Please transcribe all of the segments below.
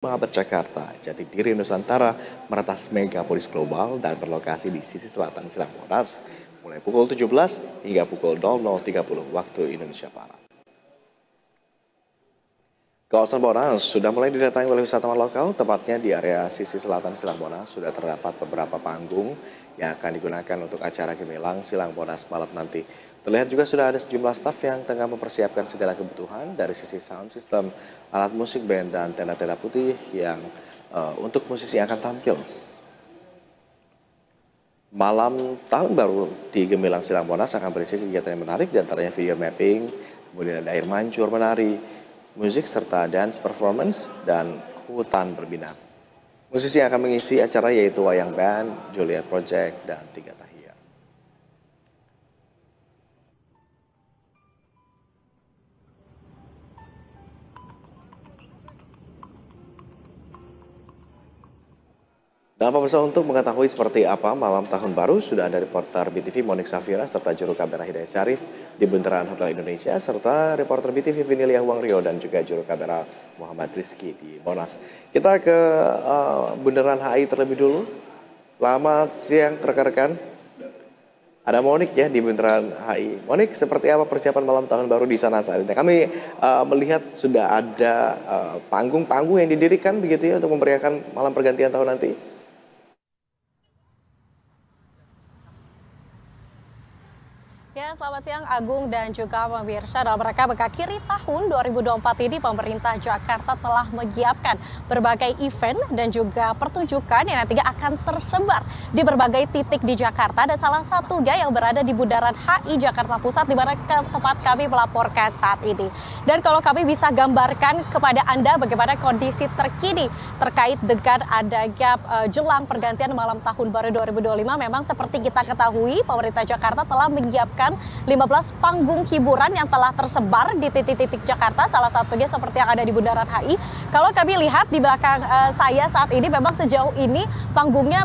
Mahabat Jakarta, Jatidiri Nusantara meretas megapolis global dan berlokasi di sisi selatan Silang Monas mulai pukul 17 hingga pukul 00.30 waktu Indonesia Barat. Kawasan Monas sudah mulai didatangi oleh wisatawan lokal, tepatnya di area sisi selatan Silang Monas sudah terdapat beberapa panggung yang akan digunakan untuk acara gemilang Silang Monas malam nanti. Terlihat juga sudah ada sejumlah staf yang tengah mempersiapkan segala kebutuhan dari sisi sound system, alat musik band, dan tenda-tenda putih yang untuk musisi yang akan tampil. Malam tahun baru di Gemilang Silang Monas akan berisi kegiatan yang menarik, diantaranya video mapping, kemudian ada air mancur menari, musik serta dance performance, dan hutan berbinat. Musisi yang akan mengisi acara yaitu Wayang Band, Juliet Project, dan Tiga Tahiyat. Nah, pemirsa, untuk mengetahui seperti apa malam tahun baru, sudah ada reporter BTV Monik Safira serta juru kamera Hidayat Syarif di Bundaran Hotel Indonesia, serta reporter BTV Vinilia Huangrio dan juga juru kamera Muhammad Rizky di Monas. Kita ke Bundaran HI terlebih dulu. Selamat siang rekan-rekan. Ada Monik ya di Bundaran HI. Monik, seperti apa persiapan malam tahun baru di sana saat ini? Kami melihat sudah ada panggung-panggung yang didirikan begitu ya untuk memeriahkan malam pergantian tahun nanti. Ya, selamat siang Agung dan juga pemirsa. Dalam rangka mengakhiri tahun 2024 ini, pemerintah Jakarta telah menyiapkan berbagai event dan juga pertunjukan yang nantinya akan tersebar di berbagai titik di Jakarta, dan salah satunya yang berada di Bundaran HI Jakarta Pusat, di mana tempat kami melaporkan saat ini. Dan kalau kami bisa gambarkan kepada Anda bagaimana kondisi terkini terkait dengan adanya jelang pergantian malam tahun baru 2025, memang seperti kita ketahui, pemerintah Jakarta telah menyiapkan 15 panggung hiburan yang telah tersebar di titik-titik Jakarta, salah satunya seperti yang ada di Bundaran HI. Kalau kami lihat di belakang saya saat ini, memang sejauh ini panggungnya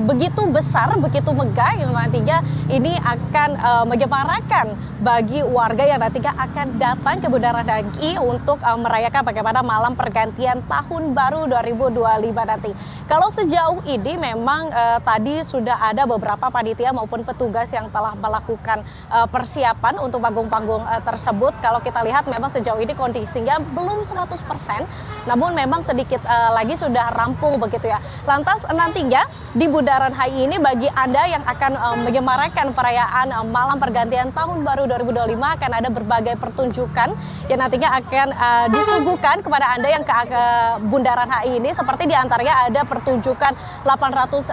begitu besar, begitu megah, yang nantinya ini akan menyemarakan bagi warga yang nantinya akan datang ke Bundaran HI untuk merayakan bagaimana malam pergantian tahun baru 2025 nanti. Kalau sejauh ini memang tadi sudah ada beberapa panitia maupun petugas yang telah melakukan persiapan untuk panggung-panggung tersebut. Kalau kita lihat memang sejauh ini kondisinya belum 100%, namun memang sedikit lagi sudah rampung begitu ya. Lantas nantinya di Bundaran HI ini, bagi Anda yang akan menyemarakan perayaan malam pergantian tahun baru 2025, akan ada berbagai pertunjukan yang nantinya akan disuguhkan kepada Anda yang ke Bundaran HI ini, seperti diantaranya ada pertunjukan 800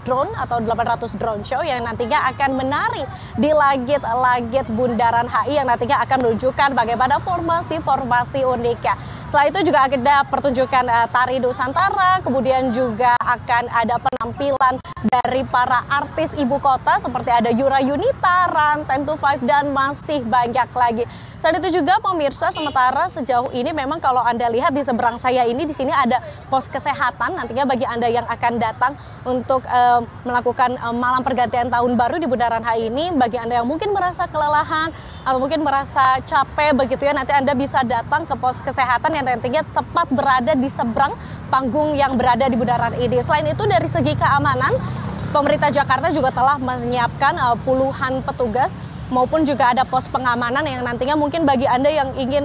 drone atau 800 drone show yang nantinya akan menari di langit-langit Bundaran HI, yang nantinya akan menunjukkan bagaimana formasi-formasi uniknya. Selain itu juga ada pertunjukan tari Nusantara, kemudian juga akan ada penampilan dari para artis ibu kota seperti ada Yura Yunita, Ran, 10to 5, dan masih banyak lagi. Selain itu juga pemirsa, sementara sejauh ini memang kalau Anda lihat di seberang saya ini, di sini ada pos kesehatan nantinya bagi Anda yang akan datang untuk melakukan malam pergantian tahun baru di Bundaran HI ini. Bagi Anda yang mungkin merasa kelelahan atau mungkin merasa capek begitu ya, nanti Anda bisa datang ke pos kesehatan yang nantinya tepat berada di seberang panggung yang berada di Bundaran ini. Selain itu, dari segi keamanan, pemerintah Jakarta juga telah menyiapkan puluhan petugas maupun juga ada pos pengamanan yang nantinya mungkin bagi Anda yang ingin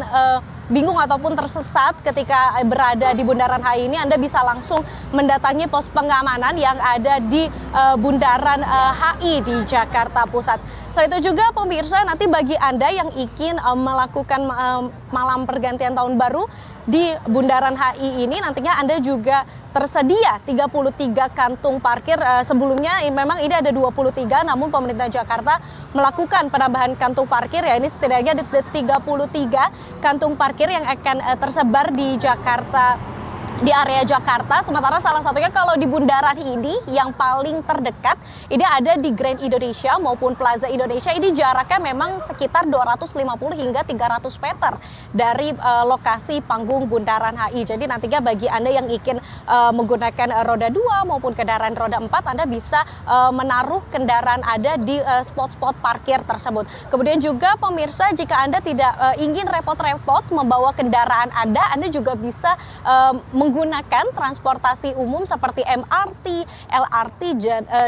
bingung ataupun tersesat ketika berada di Bundaran HI ini, Anda bisa langsung mendatangi pos pengamanan yang ada di Bundaran HI di Jakarta Pusat. Selain itu juga pemirsa, nanti bagi Anda yang ingin melakukan malam pergantian tahun baru di Bundaran HI ini, nantinya Anda juga tersedia 33 kantung parkir. Sebelumnya memang ini ada 23, namun pemerintah Jakarta melakukan penambahan kantung parkir, ya ini setidaknya ada 33 kantung parkir yang akan tersebar di Jakarta di area Jakarta. Sementara salah satunya kalau di bundaran ini yang paling terdekat ini ada di Grand Indonesia maupun Plaza Indonesia. Ini jaraknya memang sekitar 250 hingga 300 meter dari lokasi panggung bundaran HI. Jadi nantinya bagi Anda yang ingin menggunakan roda 2 maupun kendaraan roda 4, Anda bisa menaruh kendaraan Anda di spot-spot parkir tersebut. Kemudian juga pemirsa, jika Anda tidak ingin repot-repot membawa kendaraan Anda juga bisa menggunakan transportasi umum seperti MRT, LRT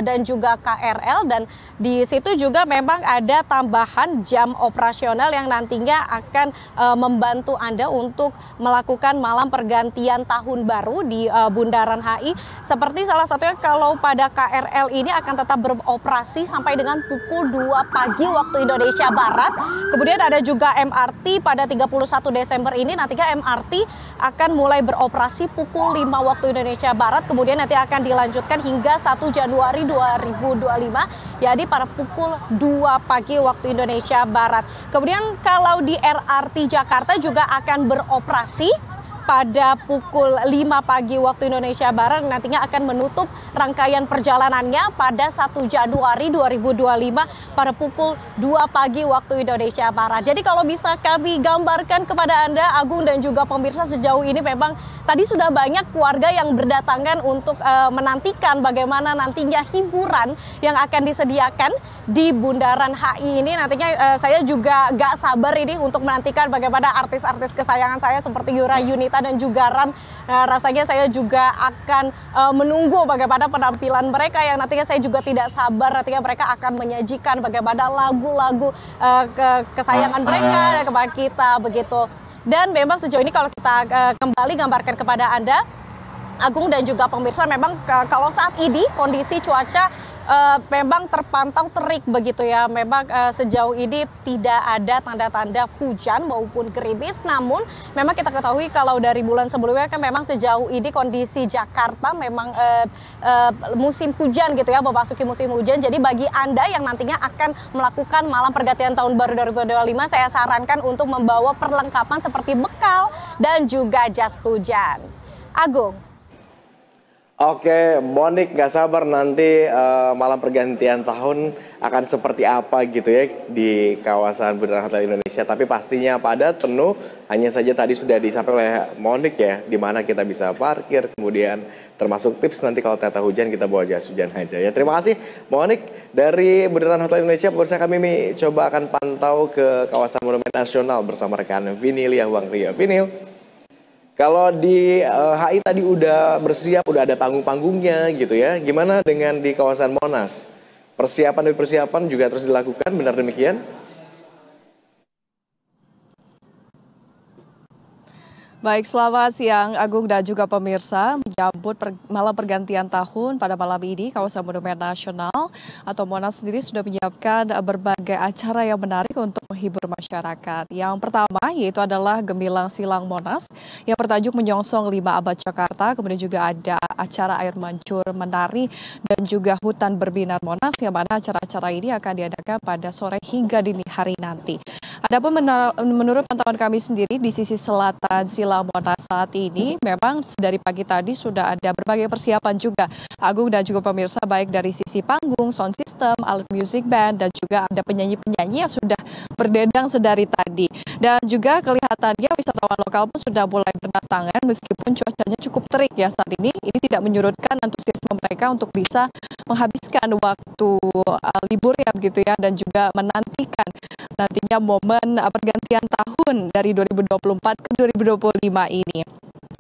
dan juga KRL, dan di situ juga memang ada tambahan jam operasional yang nantinya akan membantu Anda untuk melakukan malam pergantian tahun baru di Bundaran HI. Seperti salah satunya kalau pada KRL ini akan tetap beroperasi sampai dengan pukul 2 pagi waktu Indonesia Barat. Kemudian ada juga MRT pada 31 Desember ini, nantinya MRT akan mulai beroperasi pukul 5 waktu Indonesia Barat, kemudian nanti akan dilanjutkan hingga 1 Januari 2025, jadi pada pukul 2 pagi waktu Indonesia Barat. Kemudian kalau di LRT Jakarta juga akan beroperasi pada pukul 5 pagi waktu Indonesia Barat, nantinya akan menutup rangkaian perjalanannya pada 1 Januari 2025 pada pukul 2 pagi waktu Indonesia Barat. Jadi kalau bisa kami gambarkan kepada Anda, Agung dan juga pemirsa, sejauh ini memang tadi sudah banyak keluarga yang berdatangan untuk menantikan bagaimana nantinya hiburan yang akan disediakan di Bundaran HI ini. Nantinya saya juga gak sabar ini untuk menantikan bagaimana artis-artis kesayangan saya seperti Yura Yunita dan juga Ran. Rasanya saya juga akan menunggu bagaimana penampilan mereka yang nantinya saya juga tidak sabar. Nantinya mereka akan menyajikan bagaimana lagu-lagu kesayangan mereka kepada kita begitu. Dan memang sejauh ini kalau kita kembali gambarkan kepada Anda, Agung dan juga pemirsa, memang kalau saat ini kondisi cuaca memang terpantau terik begitu ya. Memang sejauh ini tidak ada tanda-tanda hujan maupun gerimis. Namun memang kita ketahui kalau dari bulan sebelumnya kan memang sejauh ini kondisi Jakarta memang musim hujan gitu ya, memasuki musim hujan. Jadi bagi Anda yang nantinya akan melakukan malam pergantian tahun baru 2025, saya sarankan untuk membawa perlengkapan seperti bekal dan juga jas hujan. Agung. Oke, Monik nggak sabar nanti malam pergantian tahun akan seperti apa gitu ya di kawasan Bundaran Hotel Indonesia. Tapi pastinya padat, penuh. Hanya saja tadi sudah disampaikan oleh Monik ya, di mana kita bisa parkir, kemudian termasuk tips nanti kalau ternyata hujan kita bawa jas hujan aja ya. Terima kasih Monik dari Bundaran Hotel Indonesia. Pemirsa, kami coba akan pantau ke kawasan Monumen Nasional bersama rekan Vinil Yahwangria. Vinil, kalau di HI tadi udah bersiap, udah ada panggung-panggungnya gitu ya. Gimana dengan di kawasan Monas? Persiapan demi persiapan juga terus dilakukan, benar demikian? Baik, selamat siang Agung dan juga pemirsa. Menyambut malam pergantian tahun pada malam ini, kawasan Monumen Nasional atau Monas sendiri sudah menyiapkan berbagai acara yang menarik untuk menghibur masyarakat. Yang pertama yaitu adalah Gemilang Silang Monas yang bertajuk Menyongsong 5 Abad Jakarta. Kemudian juga ada acara air mancur menari dan juga hutan berbinar Monas, yang mana acara-acara ini akan diadakan pada sore hingga dini hari nanti. Adapun menurut pantauan kami sendiri di sisi selatan Silang Monas saat ini memang dari pagi tadi sudah ada berbagai persiapan juga, Agung dan juga pemirsa, baik dari sisi panggung, sound system, alat music band, dan juga ada penyanyi-penyanyi yang sudah berdedang sedari tadi. Dan juga kelihatannya wisatawan lokal pun sudah mulai berdatangan meskipun cuacanya cukup terik ya saat ini. Ini tidak menyurutkan antusiasme mereka untuk bisa menghabiskan waktu liburnya begitu ya, dan juga menantikan nantinya momen pergantian tahun dari 2024 ke 2025 ini.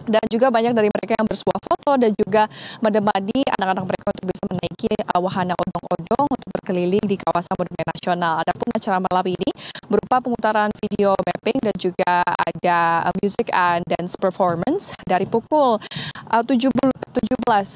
Dan juga banyak dari mereka yang bersuah foto dan juga menemani anak-anak mereka untuk bisa menaiki wahana odong-odong untuk berkeliling di kawasan Monumen Nasional. Adapun acara malam ini berupa pemutaran video mapping dan juga ada music and dance performance dari pukul 17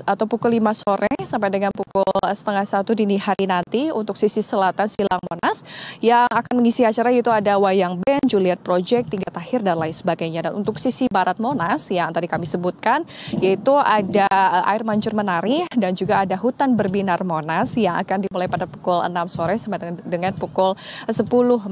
atau pukul 5 sore sampai dengan pukul setengah 1 dini hari nanti untuk sisi selatan Silang Monas. Yang akan mengisi acara itu ada Wayang Band, Juliet Project, Tiga Tahir, dan lain sebagainya. Dan untuk sisi barat Monas yang tadi kami sebutkan yaitu ada air mancur menari dan juga juga ada Hutan Berbinar Monas yang akan dimulai pada pukul 6 sore sampai dengan pukul 10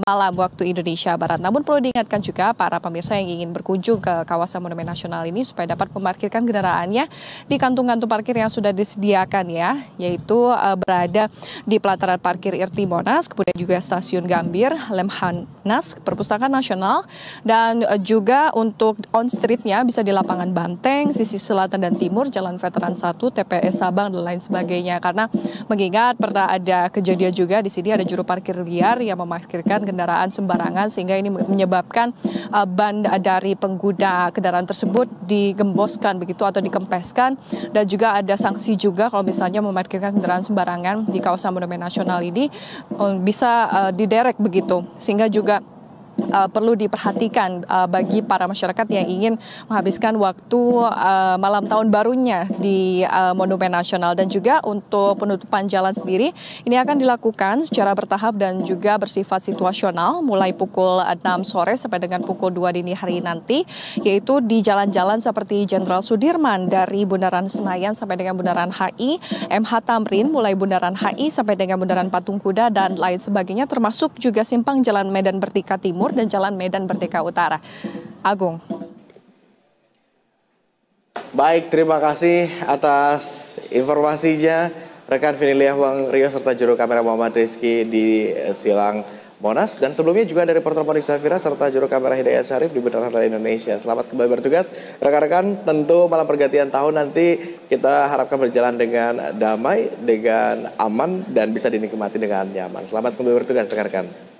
malam waktu Indonesia Barat. Namun perlu diingatkan juga para pemirsa yang ingin berkunjung ke kawasan Monumen Nasional ini supaya dapat memarkirkan kendaraannya di kantung-kantung parkir yang sudah disediakan ya, yaitu berada di pelataran parkir Irti Monas, kemudian juga Stasiun Gambir, Lemhanas, Perpustakaan Nasional, dan juga untuk on streetnya bisa di lapangan Banteng, sisi selatan dan timur, Jalan Veteran 1, TPS Sabang dan lain sebagainya. Karena mengingat pernah ada kejadian juga di sini ada juru parkir liar yang memarkirkan kendaraan sembarangan sehingga ini menyebabkan ban dari pengguna kendaraan tersebut digemboskan begitu atau dikempeskan, dan juga ada sanksi juga kalau misalnya memarkirkan kendaraan sembarangan di kawasan Monumen Nasional ini bisa diderek begitu, sehingga juga perlu diperhatikan bagi para masyarakat yang ingin menghabiskan waktu malam tahun barunya di Monumen Nasional. Dan juga untuk penutupan jalan sendiri ini akan dilakukan secara bertahap dan juga bersifat situasional mulai pukul 6 sore sampai dengan pukul 2 dini hari nanti, yaitu di jalan-jalan seperti Jenderal Sudirman dari Bundaran Senayan sampai dengan Bundaran HI, MH Tamrin mulai Bundaran HI sampai dengan Bundaran Patung Kuda dan lain sebagainya, termasuk juga simpang Jalan Medan Merdeka Timur dan Jalan Medan Merdeka Utara. Agung. Baik, terima kasih atas informasinya rekan Vinilia Huang Rio serta juru kamera Muhammad Rizky di Silang Monas, dan sebelumnya juga dari reporter Monik Safira serta juru kamera Hidayat Syarif di Bundaran Hotel Indonesia. Selamat kembali bertugas rekan-rekan. Tentu malam pergantian tahun nanti kita harapkan berjalan dengan damai, dengan aman, dan bisa dinikmati dengan nyaman. Selamat kembali bertugas rekan-rekan.